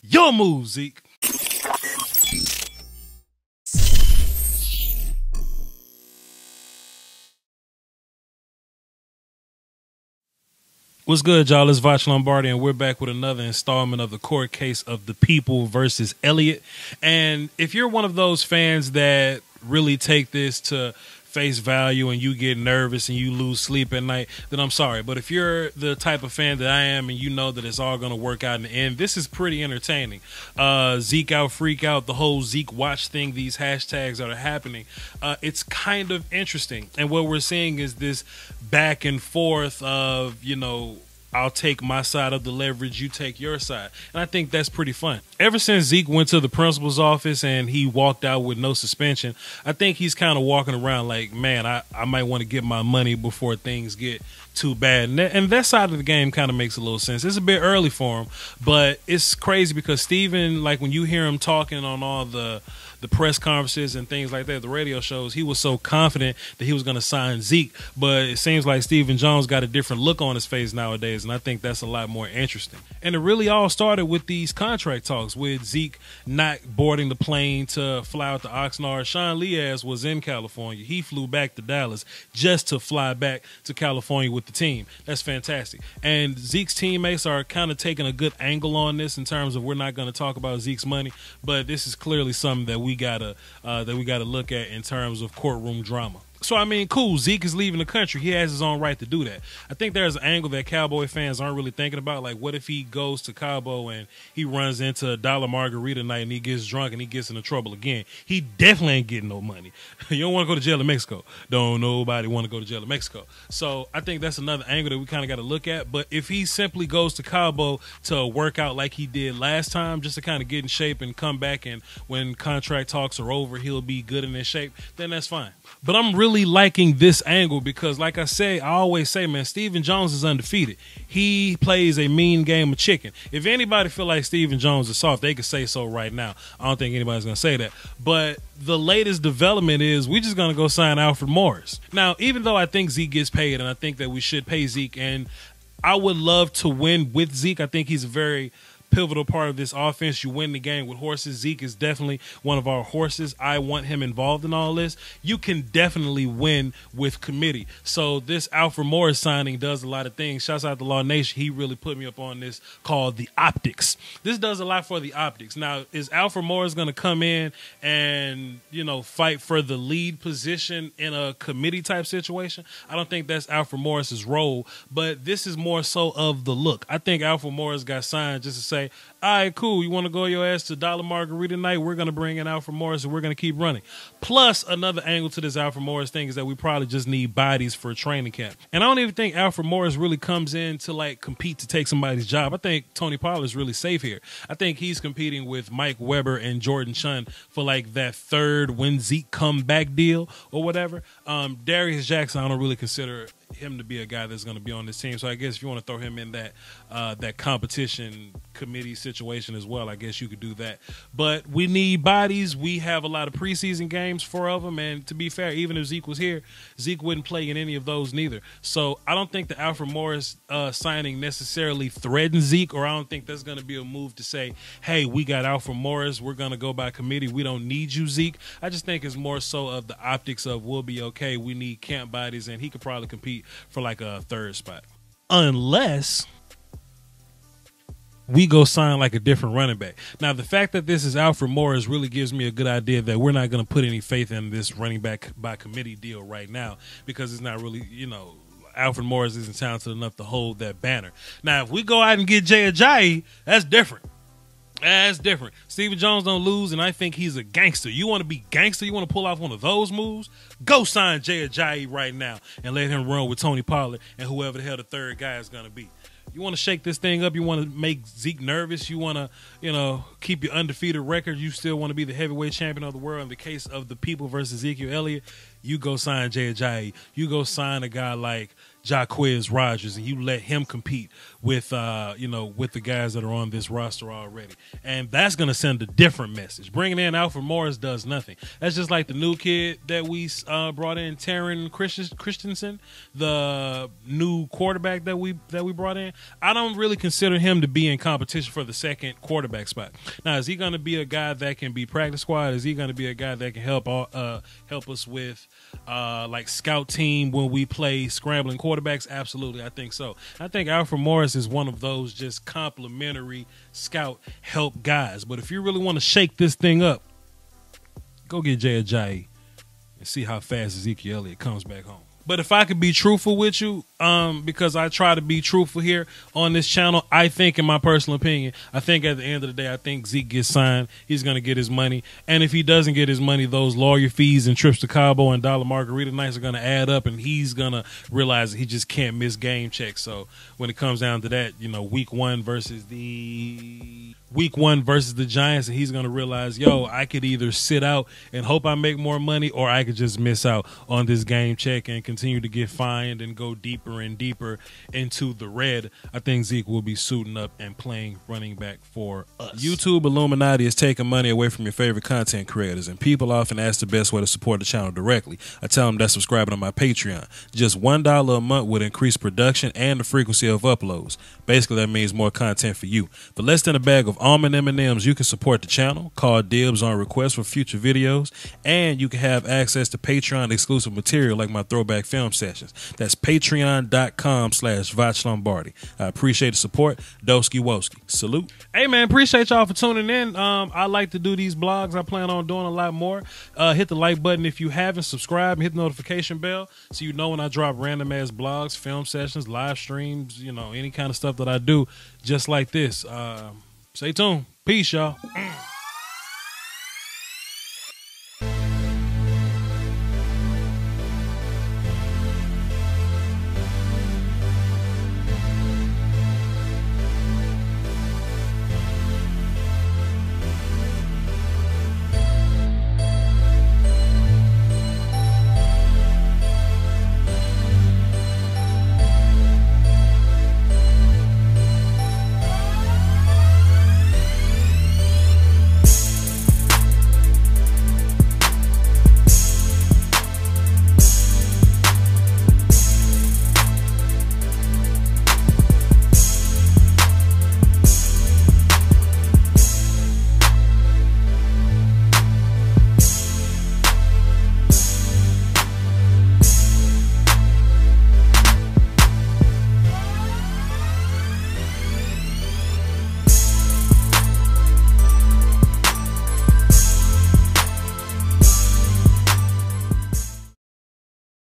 Your move, Zeke. What's good, y'all? It's Voch Lombardi, and we're back with another installment of the court case of the people versus Elliott. And if you're one of those fans that really take this to face value and you get nervous and you lose sleep at night, then I'm sorry. But if you're the type of fan that I am and you know that it's all going to work out in the end, this is pretty entertaining. Zeke out, freak out, the whole Zeke watch thing, these hashtags that are happening, it's kind of interesting. And what we're seeing is this back and forth of, I'll take my side of the leverage, you take your side. And I think that's pretty fun. Ever since Zeke went to the principal's office and he walked out with no suspension, I think he's kind of walking around like, man, I might want to get my money before things get too bad. And that side of the game kind of makes a little sense. It's a bit early for him, but it's crazy because Steven, like when you hear him talking on all the press conferences and things like that, the radio shows, he was so confident that he was going to sign Zeke. But it seems like Stephen Jones got a different look on his face nowadays, and I think that's a lot more interesting. And it really all started with these contract talks, with Zeke not boarding the plane to fly out to Oxnard. Sean Leas was in California. He flew back to Dallas just to fly back to California with the team. That's fantastic. And Zeke's teammates are kind of taking a good angle on this in terms of we're not going to talk about Zeke's money, but this is clearly something that we gotta look at in terms of courtroom drama. So, I mean, cool, Zeke is leaving the country. He has his own right to do that. I think there's an angle that Cowboy fans aren't really thinking about. Like, what if he goes to Cabo and he runs into a dollar margarita night and he gets drunk and he gets into trouble again? He definitely ain't getting no money. You don't want to go to jail in Mexico. Don't nobody want to go to jail in Mexico. So I think that's another angle that we kind of got to look at. But if he simply goes to Cabo to work out like he did last time, just to kind of get in shape and come back, and when contract talks are over, he'll be good and in shape, then that's fine. But I'm really liking this angle because, like I always say, man, Stephen Jones is undefeated. He plays a mean game of chicken. If anybody feel like Stephen Jones is soft, they could say so right now. I don't think anybody's going to say that. But the latest development is we're just going to go sign Alfred Morris. Now, even though I think Zeke gets paid, and I think that we should pay Zeke, and I would love to win with Zeke. I think he's a very pivotal part of this offense. You win the game with horses. Zeke is definitely one of our horses. I want him involved in all this. You can definitely win with committee. So this Alfred Morris signing does a lot of things. Shouts out to Law Nation. He really put me up on this, called the optics. This does a lot for the optics. Now, is Alfred Morris going to come in and, fight for the lead position in a committee type situation? I don't think that's Alfred Morris's role, but this is more so of the look. I think Alfred Morris got signed just to say, all right, cool, you want to go your ass to Dollar Margarita night? We're going to bring in Alfred Morris and we're going to keep running. Plus, another angle to this Alfred Morris thing is that we probably just need bodies for training camp. And I don't even think Alfred Morris really comes in to compete to take somebody's job. I think Tony Pollard's really safe here. I think he's competing with Mike Weber and Jordan Chun for that third when Zeke come back deal or whatever. Darius Jackson, I don't really consider him to be a guy that's going to be on this team. So I guess if you want to throw him in that competition committee situation as well, I guess you could do that. But we need bodies. We have a lot of preseason games, 4 of them. And to be fair, even if Zeke was here, Zeke wouldn't play in any of those neither. So I don't think the Alfred Morris signing necessarily threatens Zeke, or I don't think that's going to be a move to say, hey, we got Alfred Morris, we're going to go by committee, we don't need you, Zeke. I just think it's more so of the optics of we'll be okay, we need camp bodies, and he could probably compete for a third spot. Unless we go sign a different running back. Now, the fact that this is Alfred Morris really gives me a good idea that we're not going to put any faith in this running back by committee deal right now, because it's not really, Alfred Morris isn't talented enough to hold that banner. Now, if we go out and get Jay Ajayi, that's different. That's different. Stephen Jones don't lose, and I think he's a gangster. You want to be gangster? You want to pull off one of those moves? Go sign Jay Ajayi right now and let him run with Tony Pollard and whoever the hell the third guy is going to be. You want to shake this thing up. You want to make Zeke nervous. You want to, keep your undefeated record. You still want to be the heavyweight champion of the world. In the case of the people versus Ezekiel Elliott, you go sign Jay Ajayi. You go sign a guy like Jacquizz Rodgers, and you let him compete with with the guys that are on this roster already, and that's going to send a different message. Bringing in Alfred Morris does nothing. That's just like the new kid that we brought in, Taryn Christensen, the new quarterback that we brought in. I don't really consider him to be in competition for the second quarterback spot. Now, is he going to be a guy that can be practice squad? Is he going to be a guy that can help us with like scout team when we play scrambling quarterbacks? Absolutely, I think so. I think Alfred Morris is one of those just complimentary scout help guys. But if you really want to shake this thing up, go get Jay Ajayi and see how fast Ezekiel Elliott comes back home. But if I could be truthful with you, because I try to be truthful here on this channel, I think, in my personal opinion, I think at the end of the day, I think Zeke gets signed. He's going to get his money. And if he doesn't get his money, those lawyer fees and trips to Cabo and dollar margarita nights are going to add up, and he's going to realize that he just can't miss game checks. So when it comes down to that, week one versus the Giants, and he's going to realize, I could either sit out and hope I make more money, or I could just miss out on this game check and continue to get fined and go deeper and deeper into the red. I think Zeke will be suiting up and playing running back for us. YouTube Illuminati is taking money away from your favorite content creators, and people often ask the best way to support the channel directly. I tell them that's subscribing to my Patreon. Just $1 a month would increase production and the frequency of uploads. Basically, that means more content for you. For less than a bag of almond M&Ms, you can support the channel, call dibs on requests for future videos, and you can have access to Patreon exclusive material like my throwback film sessions. That's patreon.com/Voch Lombardi. I appreciate the support. Doski Woski. Salute. Hey, man, appreciate y'all for tuning in. I like to do these blogs. I plan on doing a lot more. Hit the like button if you haven't. Subscribe and hit the notification bell so you know when I drop random-ass blogs, film sessions, live streams, any kind of stuff that I do just like this. Stay tuned. Peace, y'all.